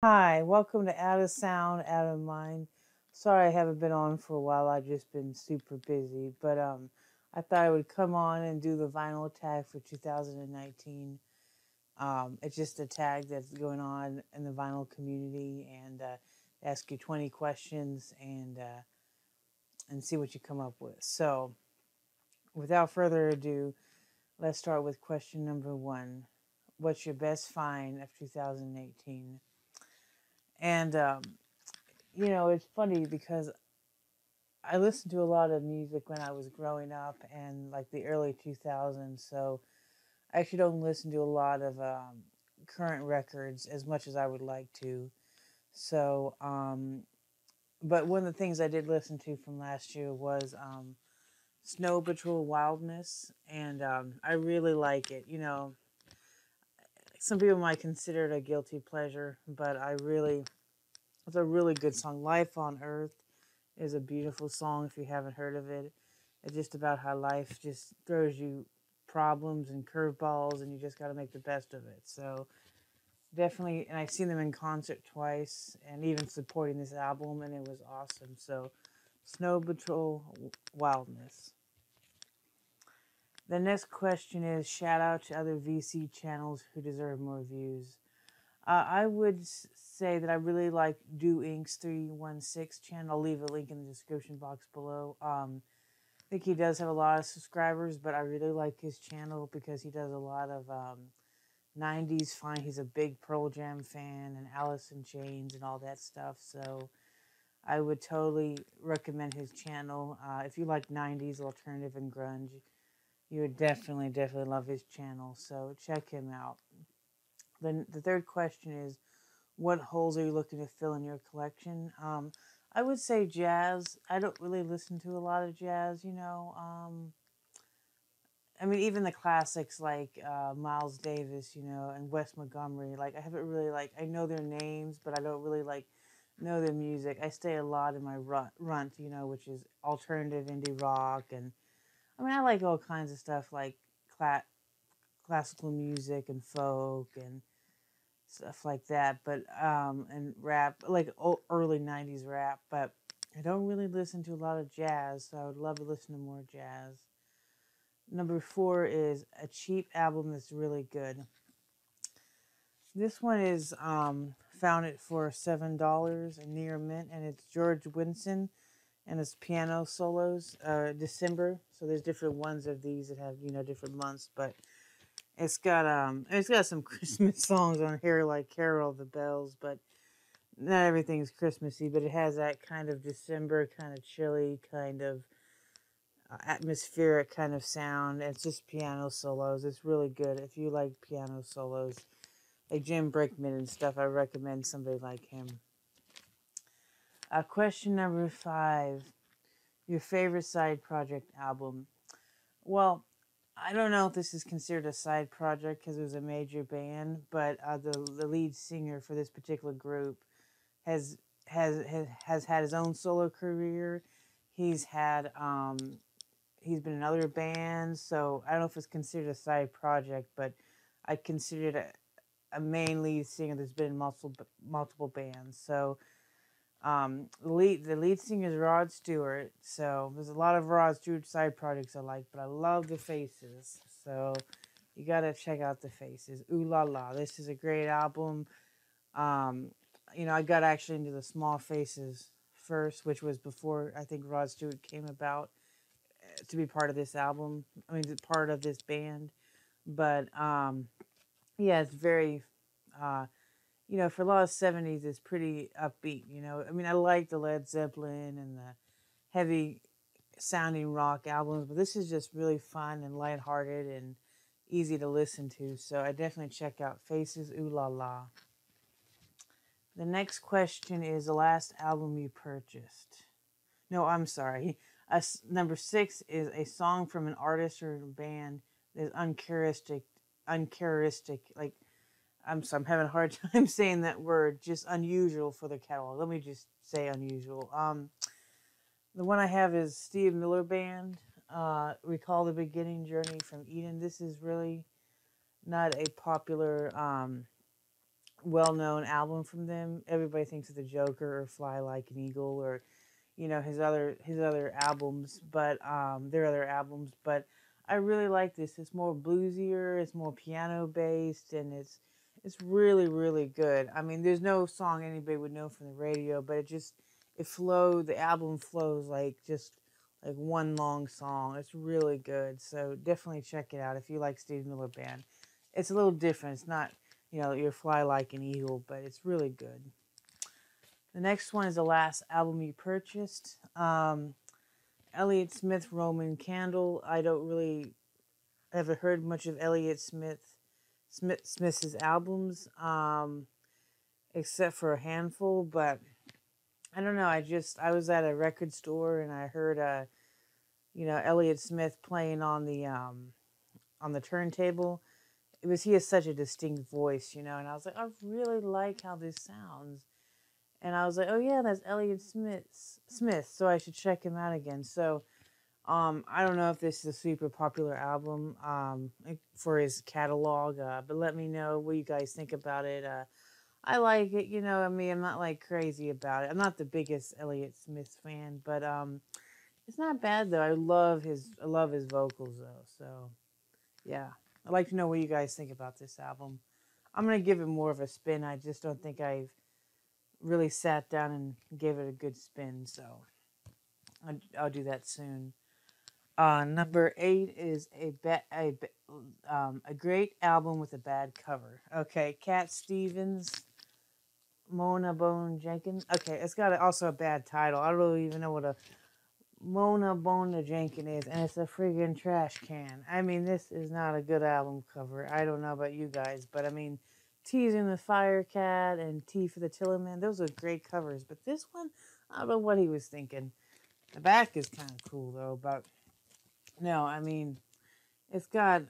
Hi, welcome to Out of Sound, Out of Mind. Sorry I haven't been on for a while. I've just been super busy, but I thought I would come on and do the vinyl tag for 2019. It's just a tag that's going on in the vinyl community, and ask you 20 questions and see what you come up with. So, without further ado, let's start with question number one. What's your best find of 2018? And it's funny because I listened to a lot of music when I was growing up and like the early 2000s. So I actually don't listen to a lot of current records as much as I would like to. So, but one of the things I did listen to from last year was Snow Patrol Wildness, and I really like it. Some people might consider it a guilty pleasure, but it's a really good song. Life on Earth is a beautiful song if you haven't heard of it. It's just about how life just throws you problems and curveballs, and you just got to make the best of it. So definitely, and I've seen them in concert twice, and even supporting this album, and it was awesome. So, Snow Patrol Wildness. The next question is shout out to other VC channels who deserve more views. I would say that I really like Do Inc.'s 316 channel. I'll leave a link in the description box below. I think he does have a lot of subscribers, but I really like his channel because he does a lot of 90s fine. He's a big Pearl Jam fan and Alice in Chains and all that stuff. So I would totally recommend his channel. If you like 90s alternative and grunge, you would definitely love his channel. So check him out. Then the third question is, what holes are you looking to fill in your collection? I would say jazz. I don't really listen to a lot of jazz. I mean, even the classics like Miles Davis, and Wes Montgomery. Like, I haven't really I know their names, but I don't really know their music. I stay a lot in my runt, which is alternative indie rock, and I mean, I like all kinds of stuff like classical music and folk and stuff like that. But and rap, like early '90s rap. But I don't really listen to a lot of jazz, so I would love to listen to more jazz. Number four is a cheap album that's really good. This one is found it for $7 near mint, and it's George Winston and his piano solos. December, so there's different ones of these that have different months, but it's got some Christmas songs on here like Carol of the Bells, but not everything's Christmassy. But it has that kind of December, kind of chilly, kind of atmospheric kind of sound. It's just piano solos. It's really good. If you like piano solos, like Jim Brickman and stuff, I recommend somebody like him. Question number five: your favorite side project album? Well, I don't know if this is considered a side project because it was a major band, but the lead singer for this particular group has has had his own solo career. He's had he's been in other bands, so I don't know if it's considered a side project, but I consider it a main lead singer that's been in multiple bands. So the lead singer is Rod Stewart. So there's a lot of Rod Stewart side projects I like, but I love the Faces. So you gotta check out the Faces. Ooh la la! This is a great album. Um, I got actually into the Small Faces first, which was before I think Rod Stewart came about to be part of this album. I mean, part of this band. But yeah, it's very uh, for a lot of '70s, it's pretty upbeat. I mean, I like the Led Zeppelin and the heavy sounding rock albums, but this is just really fun and lighthearted and easy to listen to. So I definitely check out Faces Ooh La La. The next question is the last album you purchased. No, I'm sorry. Number six is a song from an artist or band that is uncharacteristic. Uncharacteristic, like I'm having a hard time saying that word. Just unusual for the catalog. Let me just say unusual. The one I have is Steve Miller Band. Recall the Beginning, Journey from Eden. This is really not a popular well-known album from them. Everybody thinks of The Joker or Fly Like an Eagle or his other albums, but their other albums. But I really like this. It's more bluesier. It's more piano based, and it's really really good. I mean, there's no song anybody would know from the radio, but it flowed. The album flows like just like one long song. It's really good. So definitely check it out if you like Steve Miller Band. It's a little different. It's not your Fly Like an Eagle, but it's really good. The next one is the last album you purchased. Elliott Smith, Roman Candle. I don't really ever heard much of Elliott Smith's albums, except for a handful. But I don't know. I was at a record store and I heard Elliott Smith playing on the turntable. He has such a distinct voice, and I was like, I really like how this sounds. And I was like, oh yeah, that's Elliott Smith, so I should check him out again. So, I don't know if this is a super popular album, for his catalog, but let me know what you guys think about it. I like it, I mean, I'm not like crazy about it. I'm not the biggest Elliott Smith fan, but it's not bad though. I love his vocals though. So, yeah, I'd like to know what you guys think about this album. I'm gonna give it more of a spin. I just don't think I've really sat down and gave it a good spin, so I'll do that soon. Number 8 is a great album with a bad cover. Okay, Cat Stevens, Mona Bone Jenkins. Okay, it's got also a bad title. I don't even know what a Mona Bona Jenkins is, and it's a friggin' trash can. I mean, this is not a good album cover. I don't know about you guys, but I mean, Teasing the Fire Cat and T for the Tillerman, those are great covers. But this one, I don't know what he was thinking. The back is kind of cool though, but no, I mean, it's got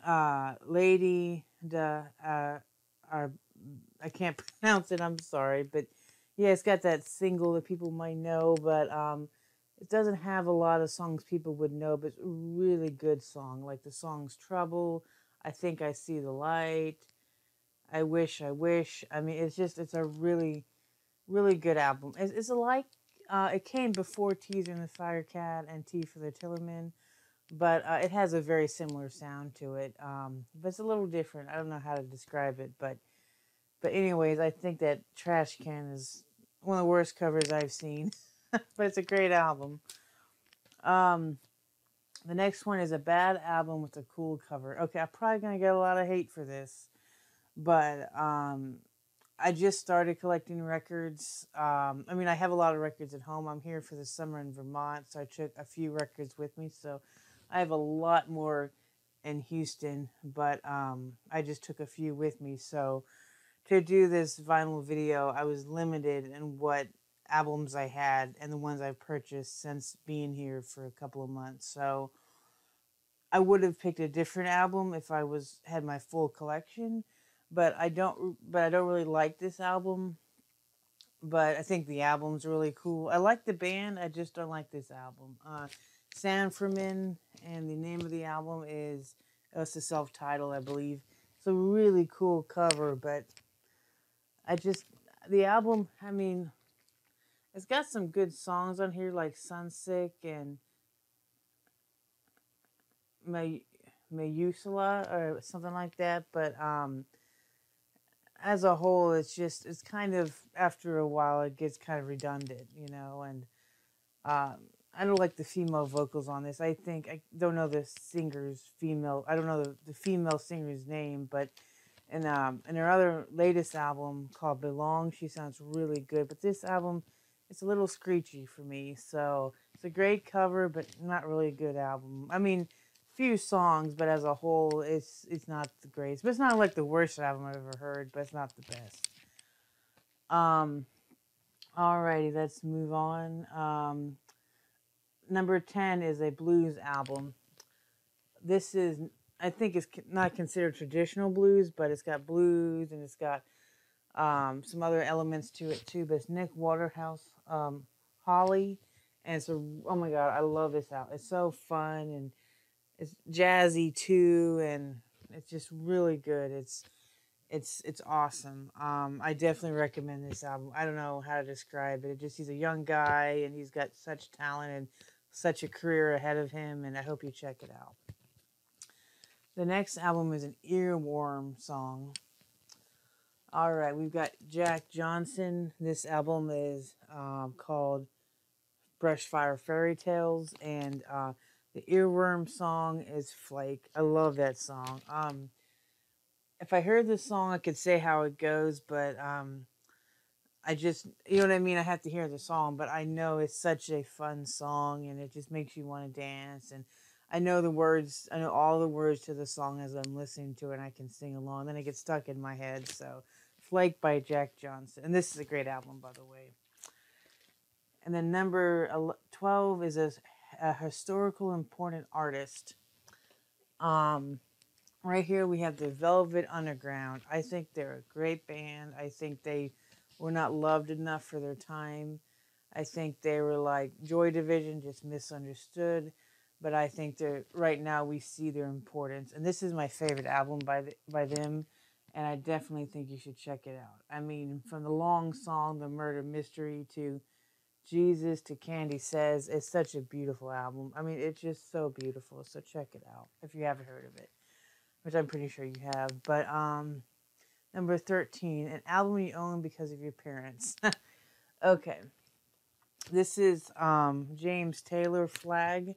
Lady the I can't pronounce it. I'm sorry, but yeah, it's got that single that people might know, but it doesn't have a lot of songs people would know, but it's a really good song. Like the songs Trouble, I Think I See the Light, I Wish, I Wish. I mean, it's a really, really good album. It's it came before Teasing the Firecat and T for the Tillerman, but it has a very similar sound to it. But it's a little different. I don't know how to describe it, but anyways, I think that Trash Can is one of the worst covers I've seen. But it's a great album. Um, the next one is a bad album with a cool cover. Okay, I'm probably gonna get a lot of hate for this, but I just started collecting records. I mean, I have a lot of records at home. I'm here for the summer in Vermont, so I took a few records with me. So I have a lot more in Houston, but I just took a few with me. So to do this vinyl video, I was limited in what albums I had and the ones I've purchased since being here for a couple of months. So I would have picked a different album if I had my full collection, but I don't. But I don't really like this album. But I think the album's really cool. I like the band. I just don't like this album. Sanfordman, and the name of the album is it's a self-titled, I believe. It's a really cool cover, but I just the album. I mean, it's got some good songs on here like Sunsick and Mayusala or something like that. But as a whole, it's kind of after a while it gets kind of redundant, and I don't like the female vocals on this. I think I don't know the singer's female. I don't know the female singer's name, but in her other latest album called Belong, she sounds really good. But this album, it's a little screechy for me. So it's a great cover, but not really a good album. I mean, few songs, but as a whole, it's not the greatest. But it's not like the worst album I've ever heard, but it's not the best. Alrighty, let's move on. Number 10 is a blues album. This is, I think it's not considered traditional blues, but it's got blues and it's got some other elements to it too. But it's Nick Waterhouse, Holly, and oh my god, I love this album. It's so fun and it's jazzy too, and it's just really good. It's awesome. I definitely recommend this album. I don't know how to describe it. It just he's a young guy and he's got such talent and such a career ahead of him, and I hope you check it out. The next album is an earworm song. All right, we've got Jack Johnson. This album is called Brushfire Fairy Tales, and the earworm song is Flake. I love that song. If I heard this song, I could say how it goes, but I just, you know what I mean? I have to hear the song, but I know it's such a fun song and it just makes you want to dance. And I know the words, I know all the words to the song as I'm listening to it and I can sing along. Then it gets stuck in my head. So, Flake by Jack Johnson. And this is a great album, by the way. And then number 12 is a historical important artist. Right here we have the Velvet Underground. I think they're a great band. I think they were not loved enough for their time. I think they were like Joy Division, just misunderstood. But I think they're right now we see their importance. And this is my favorite album by them. And I definitely think you should check it out. I mean, from the long song, The Murder Mystery, to Jesus to Candy Says, it's such a beautiful album. I mean, it's just so beautiful. So check it out if you haven't heard of it, which I'm pretty sure you have. But number 13, an album you own because of your parents. Okay, this is James Taylor, Flag.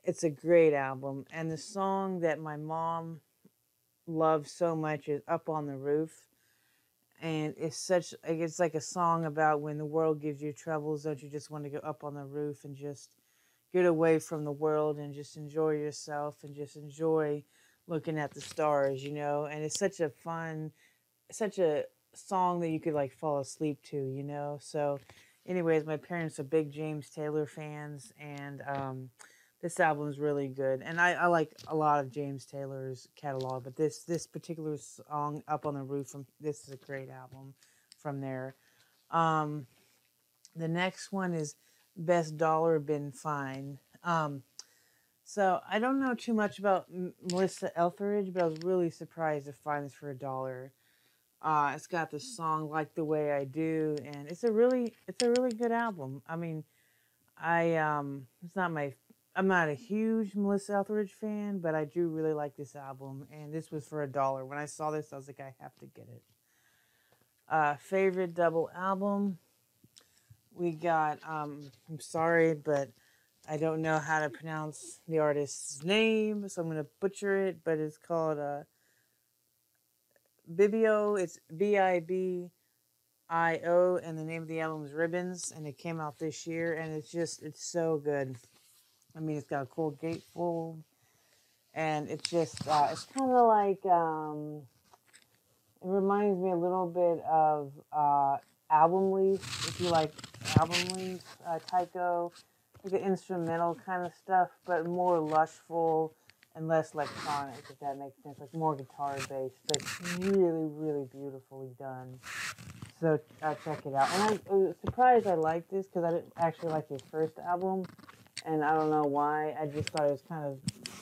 It's a great album, and the song that my mom loves so much is Up on the Roof. And it's like a song about when the world gives you troubles, don't you just want to go up on the roof and just get away from the world and just enjoy yourself and just enjoy looking at the stars, you know? And it's such a song that you could like fall asleep to, you know? So anyways, my parents are big James Taylor fans, and this album is really good. And I like a lot of James Taylor's catalog, but this particular song, Up on the Roof, this is a great album from there. Um, the next one is Best Dollar Been Fine. So I don't know too much about Melissa Etheridge, but I was really surprised to find this for $1. It's got the song "Like the Way I Do," and it's a really good album. I mean, it's not my, I'm not a huge Melissa Etheridge fan, but I do really like this album, and this was for $1. When I saw this, I was like, I have to get it. Favorite double album, we got. I'm sorry, but I don't know how to pronounce the artist's name, so I'm gonna butcher it. But it's called Bibio. It's Bibio, and the name of the album is Ribbons, and it came out this year, and it's so good. I mean, it's got a cool gatefold, and it's just it's kind of like it reminds me a little bit of Album Leaf, if you like Album Leaf, Tycho, like the instrumental kind of stuff, but more lushful and less electronic, if that makes sense, like more guitar based, but really beautifully done. So check it out. And I was surprised I liked this because I didn't actually like his first album, and I don't know why. I just thought it was kind of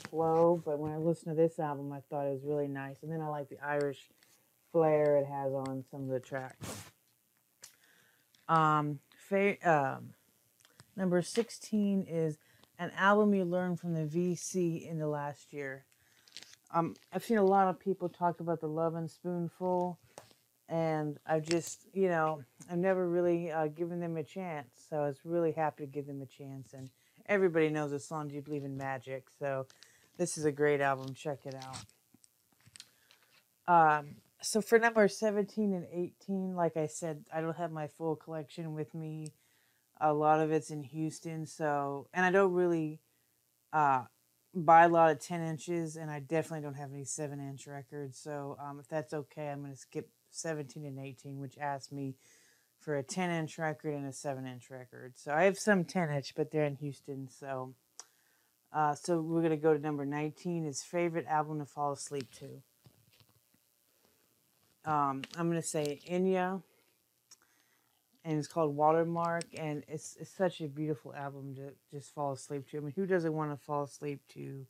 slow, but when I listened to this album, I thought it was really nice. And then I like the Irish flair it has on some of the tracks. Number 16 is an album you learned from the VC in the last year. I've seen a lot of people talk about the Lovin' Spoonful, and I've just, I've never really given them a chance. So I was really happy to give them a chance. And everybody knows the song "Do You Believe in Magic?" So this is a great album. Check it out. So for number 17 and 18, like I said, I don't have my full collection with me. A lot of it's in Houston, and I don't really buy a lot of 10 inches, and I definitely don't have any 7-inch records. So if that's okay, I'm going to skip 17 and 18, which asked me for a 10-inch record and a 7-inch record. So I have some 10-inch, but they're in Houston. So we're going to go to number 19, his favorite album to fall asleep to. I'm going to say Enya, and it's called Watermark, and it's such a beautiful album to just fall asleep to. I mean, who doesn't want to fall asleep to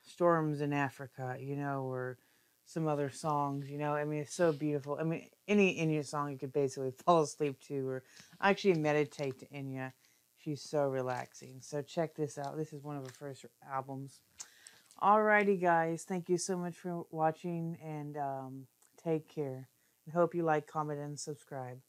Storms in Africa, or some other songs, you know. I mean, it's so beautiful. I mean, any Enya song you could basically fall asleep to or actually meditate to Enya. She's so relaxing. So check this out. This is one of her first albums. Alrighty, guys. Thank you so much for watching and take care. And hope you like, comment, and subscribe.